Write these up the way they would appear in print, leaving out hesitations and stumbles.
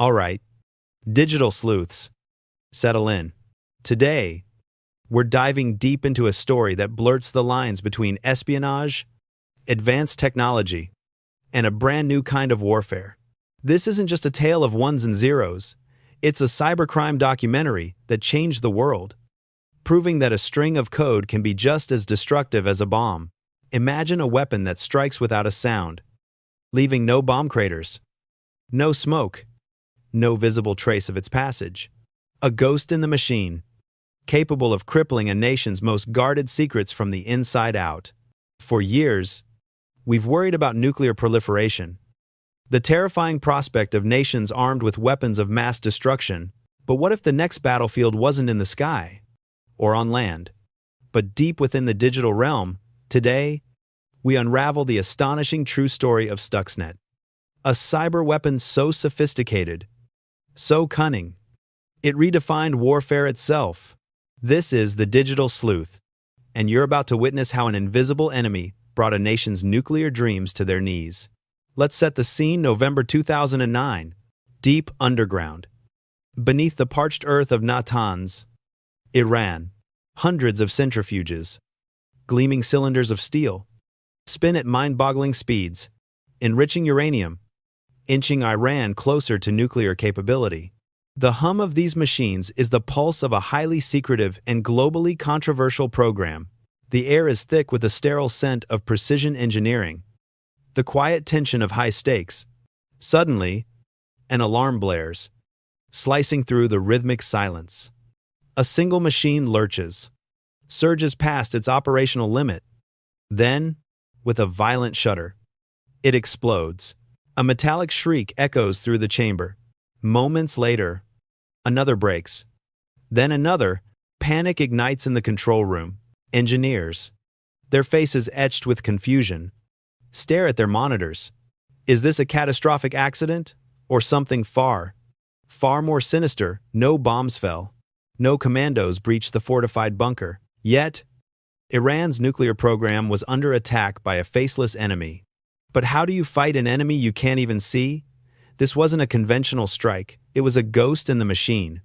Alright, digital sleuths, settle in. Today, we're diving deep into a story that blurs the lines between espionage, advanced technology, and a brand new kind of warfare. This isn't just a tale of ones and zeros, it's a cybercrime documentary that changed the world, proving that a string of code can be just as destructive as a bomb. Imagine a weapon that strikes without a sound, leaving no bomb craters, no smoke, no visible trace of its passage. A ghost in the machine, capable of crippling a nation's most guarded secrets from the inside out. For years, we've worried about nuclear proliferation, the terrifying prospect of nations armed with weapons of mass destruction. But what if the next battlefield wasn't in the sky or on land, but deep within the digital realm? Today, we unravel the astonishing true story of Stuxnet, a cyber weapon so sophisticated, so cunning, it redefined warfare itself. This is the Digital Sleuth, and you're about to witness how an invisible enemy brought a nation's nuclear dreams to their knees. Let's set the scene. November 2009, deep underground. Beneath the parched earth of Natanz, Iran, hundreds of centrifuges, gleaming cylinders of steel, spin at mind-boggling speeds, enriching uranium, inching Iran closer to nuclear capability. The hum of these machines is the pulse of a highly secretive and globally controversial program. The air is thick with the sterile scent of precision engineering, the quiet tension of high stakes. Suddenly, an alarm blares, slicing through the rhythmic silence. A single machine lurches, surges past its operational limit. Then, with a violent shudder, it explodes. A metallic shriek echoes through the chamber. Moments later, another breaks. Then another. Panic ignites in the control room. Engineers, their faces etched with confusion, stare at their monitors. Is this a catastrophic accident? Or something far more sinister? No bombs fell. No commandos breached the fortified bunker. Yet, Iran's nuclear program was under attack by a faceless enemy. But how do you fight an enemy you can't even see? This wasn't a conventional strike. It was a ghost in the machine.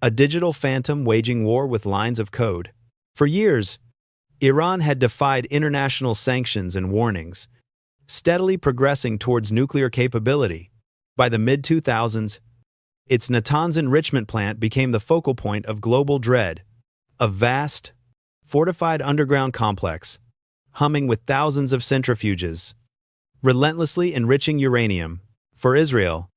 A digital phantom waging war with lines of code. For years, Iran had defied international sanctions and warnings, steadily progressing towards nuclear capability. By the mid-2000s, its Natanz enrichment plant became the focal point of global dread, a vast, fortified underground complex, humming with thousands of centrifuges, relentlessly enriching uranium. For Israel,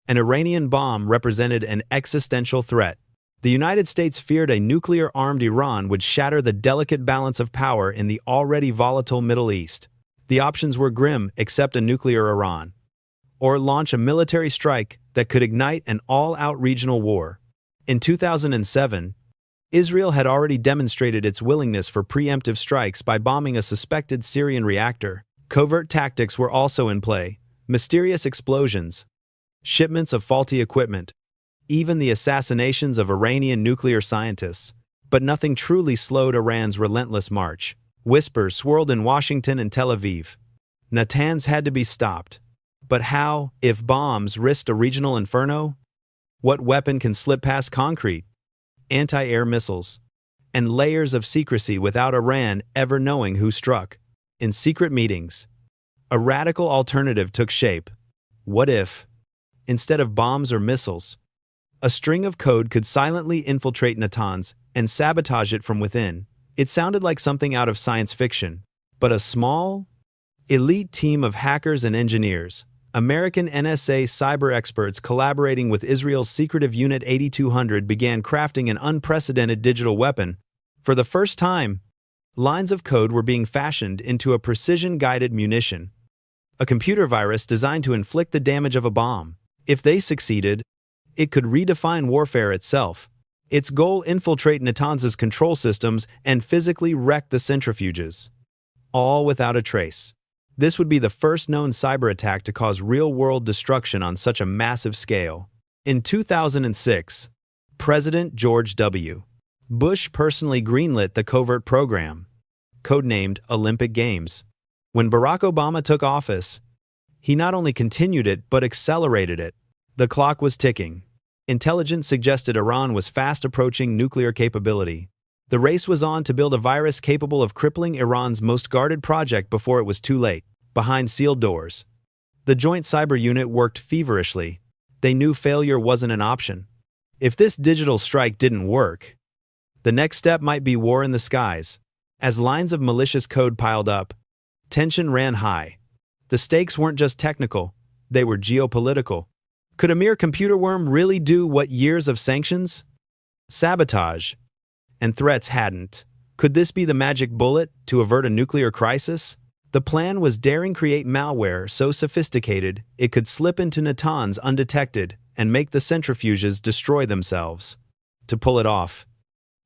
an Iranian bomb represented an existential threat. The United States feared a nuclear-armed Iran would shatter the delicate balance of power in the already volatile Middle East. The options were grim: accept a nuclear Iran, or launch a military strike that could ignite an all-out regional war. In 2007, Israel had already demonstrated its willingness for preemptive strikes by bombing a suspected Syrian reactor. Covert tactics were also in play: mysterious explosions, shipments of faulty equipment, even the assassinations of Iranian nuclear scientists. But nothing truly slowed Iran's relentless march. Whispers swirled in Washington and Tel Aviv. Natanz had to be stopped. But how, if bombs risked a regional inferno? What weapon can slip past concrete, anti-air missiles, and layers of secrecy without Iran ever knowing who struck? In secret meetings, a radical alternative took shape. What if, instead of bombs or missiles, a string of code could silently infiltrate Natanz and sabotage it from within? It sounded like something out of science fiction, but a small, elite team of hackers and engineers, American NSA cyber experts collaborating with Israel's secretive Unit 8200, began crafting an unprecedented digital weapon. For the first time, lines of code were being fashioned into a precision-guided munition, a computer virus designed to inflict the damage of a bomb. If they succeeded, it could redefine warfare itself. Its goal: infiltrate Natanz's control systems and physically wreck the centrifuges, all without a trace. This would be the first known cyber attack to cause real-world destruction on such a massive scale. In 2006, President George W. Bush personally greenlit the covert program, codenamed Olympic Games. When Barack Obama took office, he not only continued it but accelerated it. The clock was ticking. Intelligence suggested Iran was fast approaching nuclear capability. The race was on to build a virus capable of crippling Iran's most guarded project before it was too late. Behind sealed doors, the Joint Cyber Unit worked feverishly. They knew failure wasn't an option. If this digital strike didn't work, the next step might be war in the skies. As lines of malicious code piled up, tension ran high. The stakes weren't just technical, they were geopolitical. Could a mere computer worm really do what years of sanctions, sabotage, and threats hadn't? Could this be the magic bullet to avert a nuclear crisis? The plan was daring create malware so sophisticated it could slip into Natanz undetected and make the centrifuges destroy themselves. To pull it off,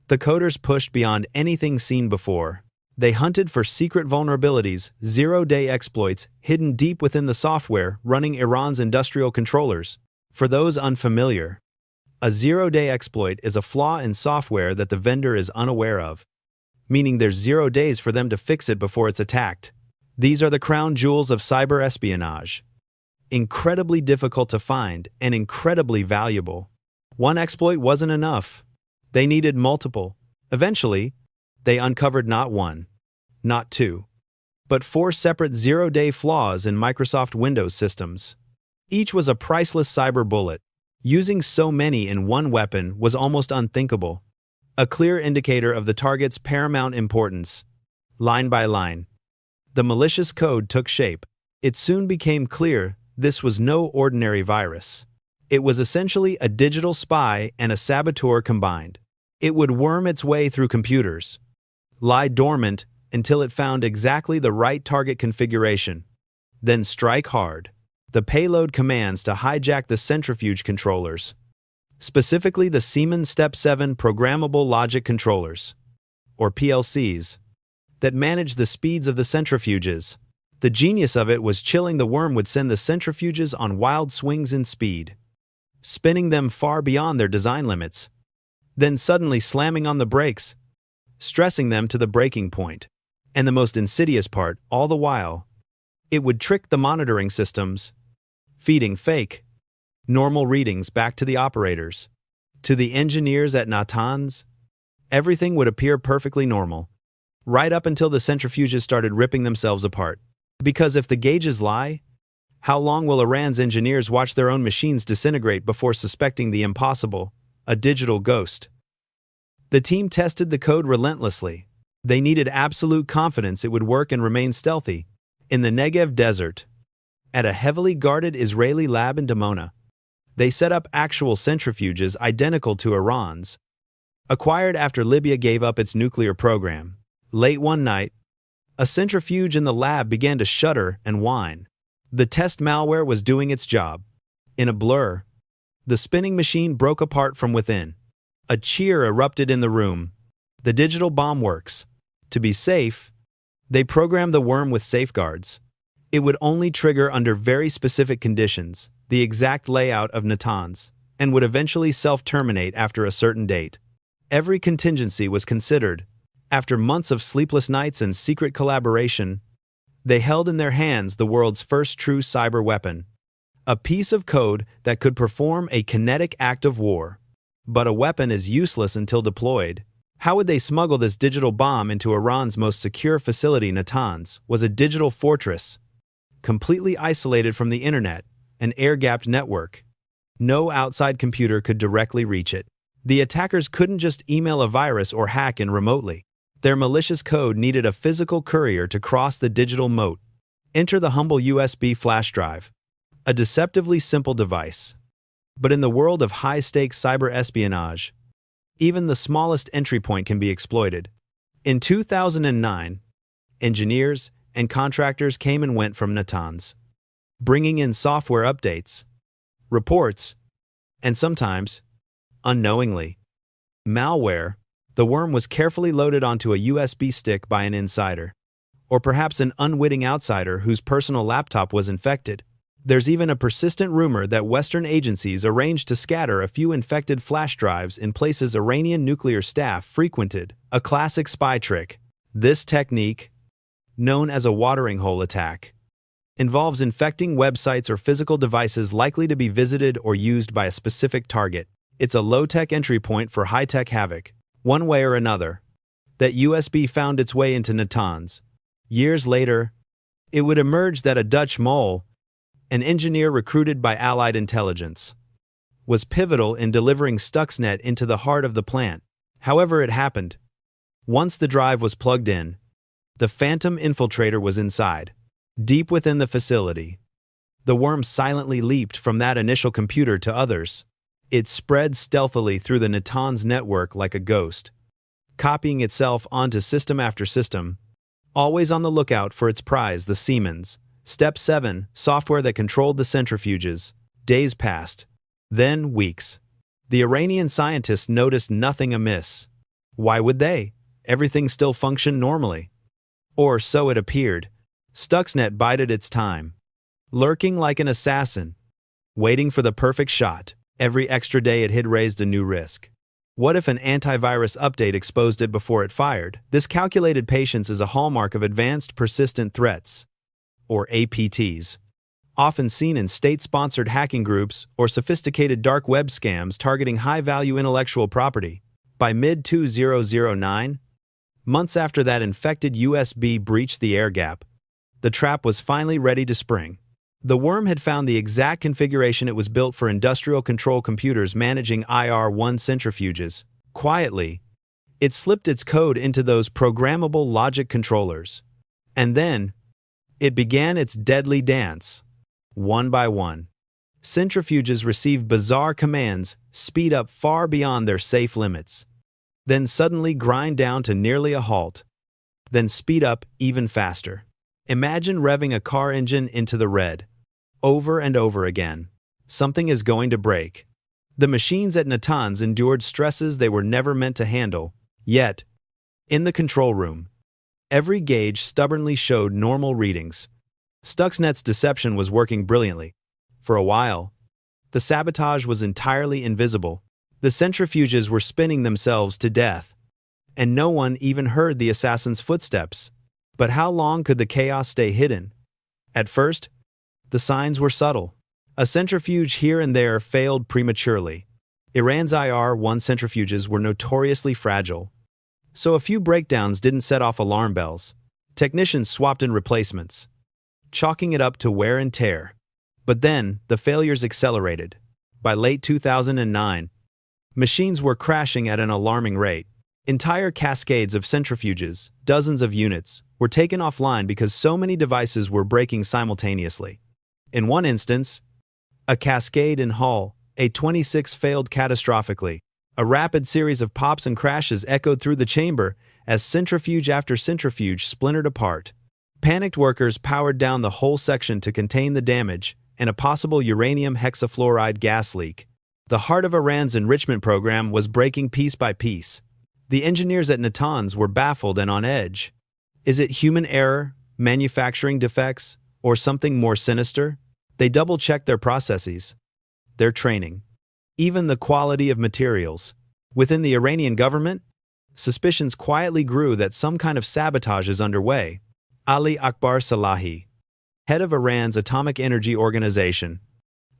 the coders pushed beyond anything seen before. They hunted for secret vulnerabilities, zero-day exploits hidden deep within the software running Iran's industrial controllers. For those unfamiliar, a zero-day exploit is a flaw in software that the vendor is unaware of, meaning there's 0 days for them to fix it before it's attacked. These are the crown jewels of cyber espionage. Incredibly difficult to find and incredibly valuable. One exploit wasn't enough. They needed multiple. Eventually, they uncovered not one, not two, but 4 separate zero-day flaws in Microsoft Windows systems. Each was a priceless cyber bullet. Using so many in one weapon was almost unthinkable. A clear indicator of the target's paramount importance. Line by line, the malicious code took shape. It soon became clear this was no ordinary virus. It was essentially a digital spy and a saboteur combined. It would worm its way through computers, lie dormant until it found exactly the right target configuration, then strike hard. The payload commands to hijack the centrifuge controllers, specifically the Siemens Step 7 Programmable Logic Controllers, or PLCs, that manage the speeds of the centrifuges. The genius of it was chilling the worm would send the centrifuges on wild swings in speed, spinning them far beyond their design limits, then suddenly slamming on the brakes, stressing them to the breaking point. And the most insidious part, all the while, it would trick the monitoring systems, feeding fake, normal readings back to the operators. To the engineers at Natanz, everything would appear perfectly normal, right up until the centrifuges started ripping themselves apart. Because if the gauges lie, how long will Iran's engineers watch their own machines disintegrate before suspecting the impossible, a digital ghost? The team tested the code relentlessly. They needed absolute confidence it would work and remain stealthy. In the Negev desert, at a heavily guarded Israeli lab in Dimona, they set up actual centrifuges identical to Iran's, acquired after Libya gave up its nuclear program. Late one night, a centrifuge in the lab began to shudder and whine. The test malware was doing its job. In a blur, the spinning machine broke apart from within. A cheer erupted in the room. The digital bomb works. To be safe, they programmed the worm with safeguards. It would only trigger under very specific conditions, the exact layout of Natanz, and would eventually self-terminate after a certain date. Every contingency was considered. After months of sleepless nights and secret collaboration, they held in their hands the world's first true cyber weapon, a piece of code that could perform a kinetic act of war. But a weapon is useless until deployed. How would they smuggle this digital bomb into Iran's most secure facility? Natanz was a digital fortress, completely isolated from the internet, an air-gapped network. No outside computer could directly reach it. The attackers couldn't just email a virus or hack in remotely. Their malicious code needed a physical courier to cross the digital moat. Enter the humble USB flash drive, a deceptively simple device. But in the world of high-stakes cyber espionage, even the smallest entry point can be exploited. In 2009, engineers and contractors came and went from Natanz, bringing in software updates, reports, and sometimes, unknowingly, malware. The worm was carefully loaded onto a USB stick by an insider, or perhaps an unwitting outsider whose personal laptop was infected. There's even a persistent rumor that Western agencies arranged to scatter a few infected flash drives in places Iranian nuclear staff frequented, a classic spy trick. This technique, known as a watering hole attack, involves infecting websites or physical devices likely to be visited or used by a specific target. It's a low-tech entry point for high-tech havoc. One way or another, that USB found its way into Natanz. Years later, it would emerge that a Dutch mole, an engineer recruited by Allied intelligence, was pivotal in delivering Stuxnet into the heart of the plant. However it happened, once the drive was plugged in, the phantom infiltrator was inside. Deep within the facility, the worm silently leaped from that initial computer to others. It spread stealthily through the Natanz network like a ghost, copying itself onto system after system, always on the lookout for its prize, the Siemens. Step 7. Software that controlled the centrifuges. Days passed. Then weeks. The Iranian scientists noticed nothing amiss. Why would they? Everything still functioned normally. Or so it appeared. Stuxnet bided its time, lurking like an assassin, waiting for the perfect shot. Every extra day it had raised a new risk. What if an antivirus update exposed it before it fired? This calculated patience is a hallmark of advanced persistent threats, or APTs, often seen in state-sponsored hacking groups or sophisticated dark web scams targeting high-value intellectual property. By mid-2009, months after that infected USB breached the air gap, the trap was finally ready to spring. The worm had found the exact configuration it was built for industrial control computers managing IR-1 centrifuges. Quietly, it slipped its code into those programmable logic controllers. And then, it began its deadly dance. One by one, centrifuges received bizarre commands, speed up far beyond their safe limits, then suddenly grind down to nearly a halt, then speed up even faster. Imagine revving a car engine into the red, over and over again. Something is going to break. The machines at Natanz endured stresses they were never meant to handle. Yet, in the control room, every gauge stubbornly showed normal readings. Stuxnet's deception was working brilliantly. For a while, the sabotage was entirely invisible. The centrifuges were spinning themselves to death, and no one even heard the assassin's footsteps. But how long could the chaos stay hidden? At first, the signs were subtle. A centrifuge here and there failed prematurely. Iran's IR-1 centrifuges were notoriously fragile, so a few breakdowns didn't set off alarm bells. Technicians swapped in replacements, chalking it up to wear and tear. But then, the failures accelerated. By late 2009, machines were crashing at an alarming rate. Entire cascades of centrifuges, dozens of units, were taken offline because so many devices were breaking simultaneously. In one instance, a cascade in Hull, A26 failed catastrophically. A rapid series of pops and crashes echoed through the chamber as centrifuge after centrifuge splintered apart. Panicked workers powered down the whole section to contain the damage and a possible uranium hexafluoride gas leak. The heart of Iran's enrichment program was breaking piece by piece. The engineers at Natanz were baffled and on edge. Is it human error, manufacturing defects, or something more sinister? They double-checked their processes, their training, even the quality of materials. Within the Iranian government, suspicions quietly grew that some kind of sabotage is underway. Ali Akbar Salahi, head of Iran's Atomic Energy Organization,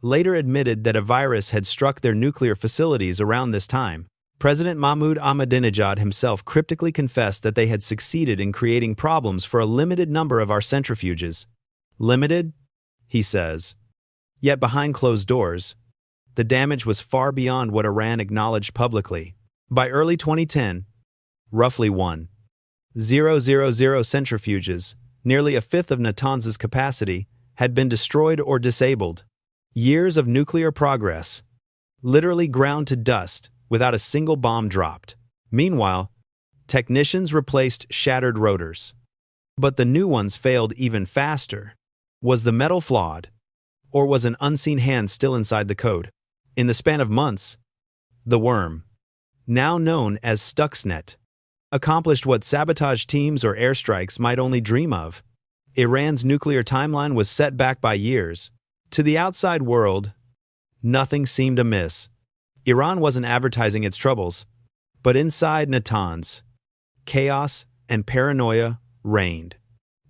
later admitted that a virus had struck their nuclear facilities around this time. President Mahmoud Ahmadinejad himself cryptically confessed that they had succeeded in creating problems for a limited number of our centrifuges. Limited, he says. Yet behind closed doors, the damage was far beyond what Iran acknowledged publicly. By early 2010, roughly 1,000 centrifuges, nearly a fifth of Natanz's capacity, had been destroyed or disabled. Years of nuclear progress, literally ground to dust without a single bomb dropped. Meanwhile, technicians replaced shattered rotors. But the new ones failed even faster. Was the metal flawed? Or was an unseen hand still inside the code? In the span of months, the worm, now known as Stuxnet, accomplished what sabotage teams or airstrikes might only dream of. Iran's nuclear timeline was set back by years. To the outside world, nothing seemed amiss. Iran wasn't advertising its troubles, but inside Natanz, chaos and paranoia reigned.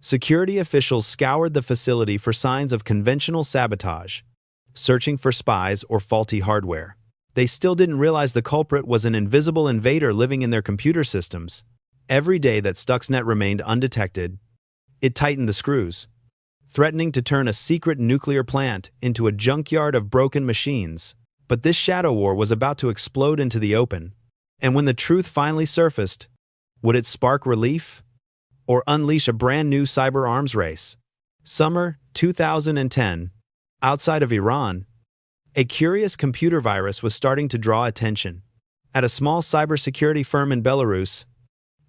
Security officials scoured the facility for signs of conventional sabotage, searching for spies or faulty hardware. They still didn't realize the culprit was an invisible invader living in their computer systems. Every day that Stuxnet remained undetected, it tightened the screws, threatening to turn a secret nuclear plant into a junkyard of broken machines. But this shadow war was about to explode into the open. And when the truth finally surfaced, would it spark relief or unleash a brand new cyber arms race? Summer 2010, outside of Iran, a curious computer virus was starting to draw attention. At a small cybersecurity firm in Belarus,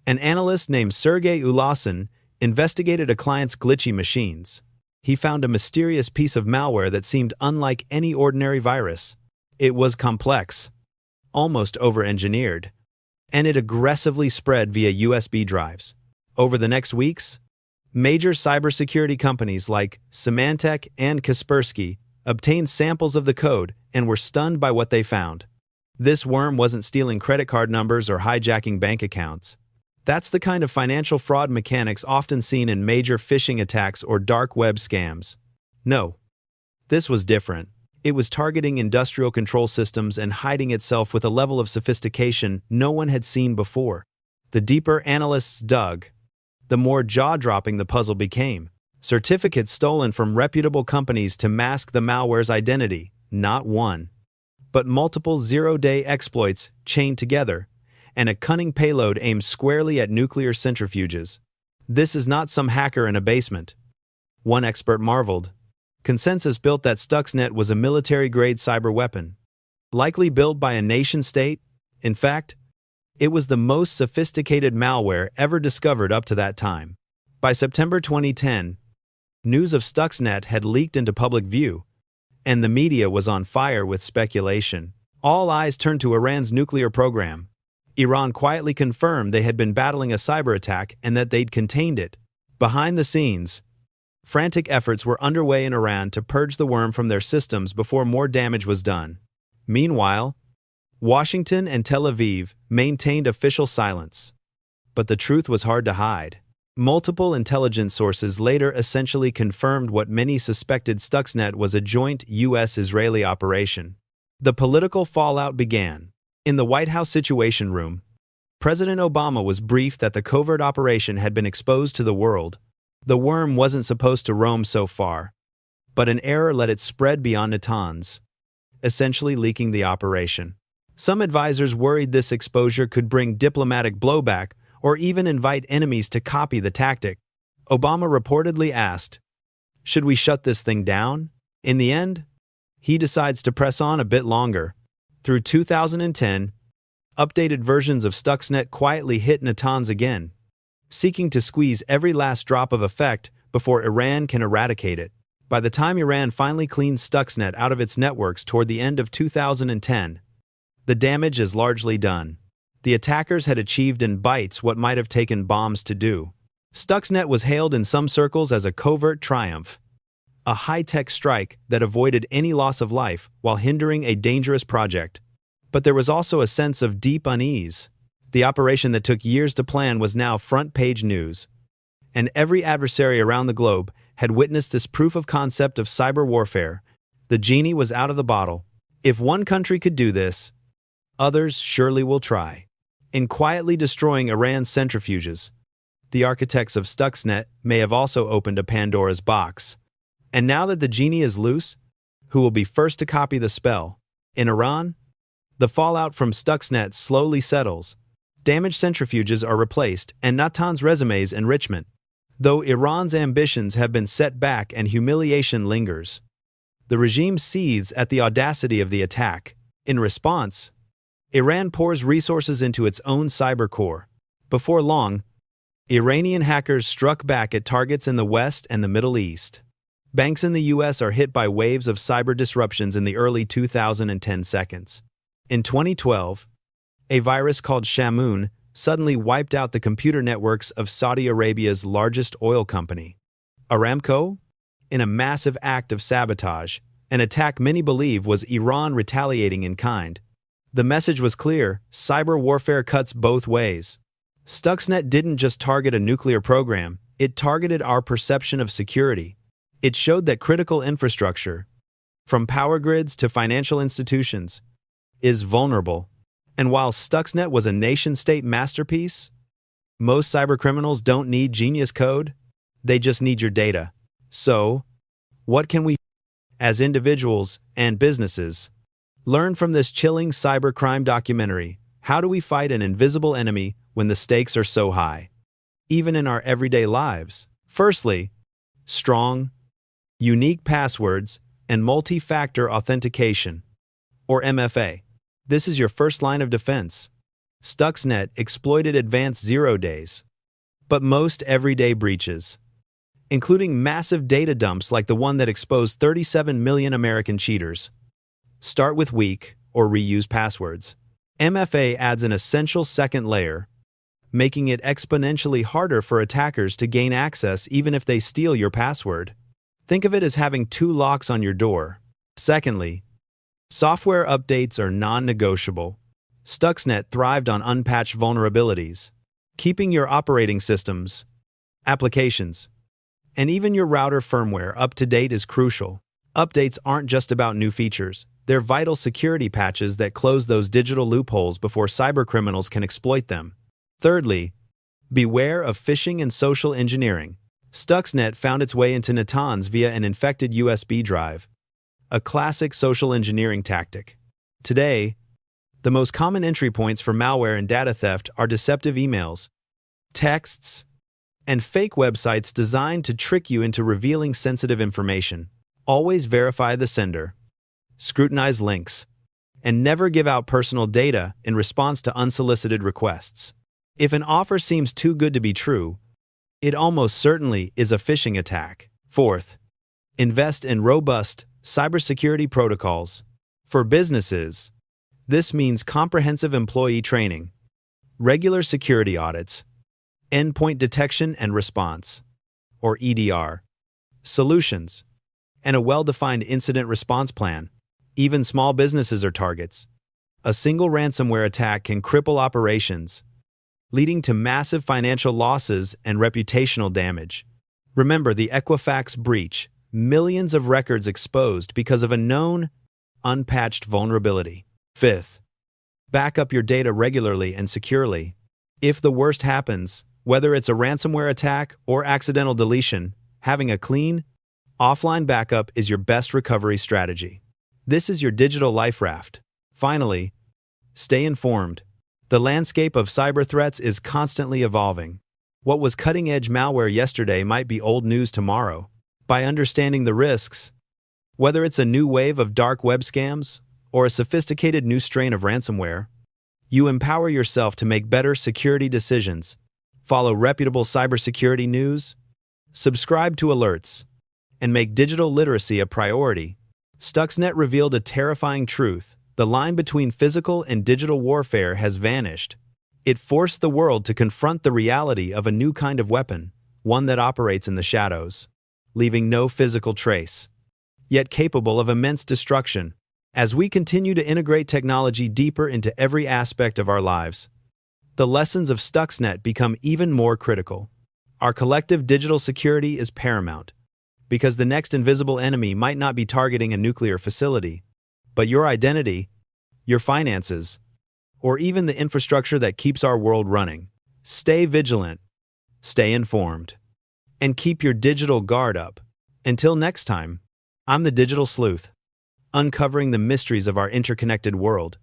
an analyst named Sergei Ulasin investigated a client's glitchy machines. He found a mysterious piece of malware that seemed unlike any ordinary virus. It was complex, almost over-engineered, and it aggressively spread via USB drives. Over the next weeks, major cybersecurity companies like Symantec and Kaspersky obtained samples of the code and were stunned by what they found. This worm wasn't stealing credit card numbers or hijacking bank accounts. That's the kind of financial fraud mechanics often seen in major phishing attacks or dark web scams. No, this was different. It was targeting industrial control systems and hiding itself with a level of sophistication no one had seen before. The deeper analysts dug, the more jaw-dropping the puzzle became. Certificates stolen from reputable companies to mask the malware's identity, not one, but multiple zero-day exploits chained together, and a cunning payload aimed squarely at nuclear centrifuges. This is not some hacker in a basement. One expert marveled. Consensus built that Stuxnet was a military-grade cyber weapon, likely built by a nation-state. In fact, it was the most sophisticated malware ever discovered up to that time. By September 2010, news of Stuxnet had leaked into public view, and the media was on fire with speculation. All eyes turned to Iran's nuclear program. Iran quietly confirmed they had been battling a cyber attack and that they'd contained it. Behind the scenes, frantic efforts were underway in Iran to purge the worm from their systems before more damage was done. Meanwhile, Washington and Tel Aviv maintained official silence. But the truth was hard to hide. Multiple intelligence sources later essentially confirmed what many suspected. Stuxnet was a joint U.S.-Israeli operation. The political fallout began. In the White House Situation Room, President Obama was briefed that the covert operation had been exposed to the world. The worm wasn't supposed to roam so far, but an error let it spread beyond Natanz, essentially leaking the operation. Some advisors worried this exposure could bring diplomatic blowback or even invite enemies to copy the tactic. Obama reportedly asked, "Should we shut this thing down?" In the end, he decides to press on a bit longer. Through 2010, updated versions of Stuxnet quietly hit Natanz again, seeking to squeeze every last drop of effect before Iran can eradicate it. By the time Iran finally cleaned Stuxnet out of its networks toward the end of 2010, the damage is largely done. The attackers had achieved in bites what might have taken bombs to do. Stuxnet was hailed in some circles as a covert triumph, a high-tech strike that avoided any loss of life while hindering a dangerous project. But there was also a sense of deep unease. The operation that took years to plan was now front-page news, and every adversary around the globe had witnessed this proof of concept of cyber warfare. The genie was out of the bottle. If one country could do this, others surely will try. In quietly destroying Iran's centrifuges, the architects of Stuxnet may have also opened a Pandora's box. And now that the genie is loose, who will be first to copy the spell? In Iran, the fallout from Stuxnet slowly settles. Damaged centrifuges are replaced, and Natanz resumes enrichment. Though Iran's ambitions have been set back and humiliation lingers, the regime seethes at the audacity of the attack. In response, Iran pours resources into its own cyber core. Before long, Iranian hackers struck back at targets in the West and the Middle East. Banks in the U.S. are hit by waves of cyber disruptions in the early 2010 seconds. In 2012, a virus called Shamoon suddenly wiped out the computer networks of Saudi Arabia's largest oil company, Aramco, in a massive act of sabotage, an attack many believe was Iran retaliating in kind. The message was clear: cyber warfare cuts both ways. Stuxnet didn't just target a nuclear program, It targeted our perception of security. It showed that critical infrastructure, from power grids to financial institutions, is vulnerable. And while Stuxnet was a nation-state masterpiece, most cybercriminals don't need genius code, they just need your data. So, what can we, as individuals and businesses, learn from this chilling cybercrime documentary? How do we fight an invisible enemy when the stakes are so high, even in our everyday lives? Firstly, strong, unique passwords and multi-factor authentication, or MFA. This is your first line of defense. Stuxnet exploited advanced 0 days, but most everyday breaches, including massive data dumps like the one that exposed 37 million American cheaters, start with weak or reuse passwords. MFA adds an essential second layer, making it exponentially harder for attackers to gain access even if they steal your password. Think of it as having 2 locks on your door. Secondly, software updates are non-negotiable. Stuxnet thrived on unpatched vulnerabilities. Keeping your operating systems, applications, and even your router firmware up to date is crucial. Updates aren't just about new features. They're vital security patches that close those digital loopholes before cybercriminals can exploit them. Thirdly, beware of phishing and social engineering. Stuxnet found its way into Natanz via an infected USB drive, a classic social engineering tactic. Today, the most common entry points for malware and data theft are deceptive emails, texts, and fake websites designed to trick you into revealing sensitive information. Always verify the sender, scrutinize links, and never give out personal data in response to unsolicited requests. If an offer seems too good to be true, it almost certainly is a phishing attack. Fourth, invest in robust cybersecurity protocols. For businesses, this means comprehensive employee training, regular security audits, endpoint detection and response, or EDR, solutions, and a well-defined incident response plan. Even small businesses are targets. A single ransomware attack can cripple operations, leading to massive financial losses and reputational damage. Remember the Equifax breach, millions of records exposed because of a known, unpatched vulnerability. Fifth, back up your data regularly and securely. If the worst happens, whether it's a ransomware attack or accidental deletion, having a clean, offline backup is your best recovery strategy. This is your digital life raft. Finally, stay informed. The landscape of cyber threats is constantly evolving. What was cutting-edge malware yesterday might be old news tomorrow. By understanding the risks, whether it's a new wave of dark web scams or a sophisticated new strain of ransomware, you empower yourself to make better security decisions. Follow reputable cybersecurity news, subscribe to alerts, and make digital literacy a priority. Stuxnet revealed a terrifying truth. The line between physical and digital warfare has vanished. It forced the world to confront the reality of a new kind of weapon, one that operates in the shadows, leaving no physical trace, yet capable of immense destruction. As we continue to integrate technology deeper into every aspect of our lives, the lessons of Stuxnet become even more critical. Our collective digital security is paramount, because the next invisible enemy might not be targeting a nuclear facility, but your identity, your finances, or even the infrastructure that keeps our world running. Stay vigilant, stay informed, and keep your digital guard up. Until next time, I'm the Digital Sleuth, uncovering the mysteries of our interconnected world.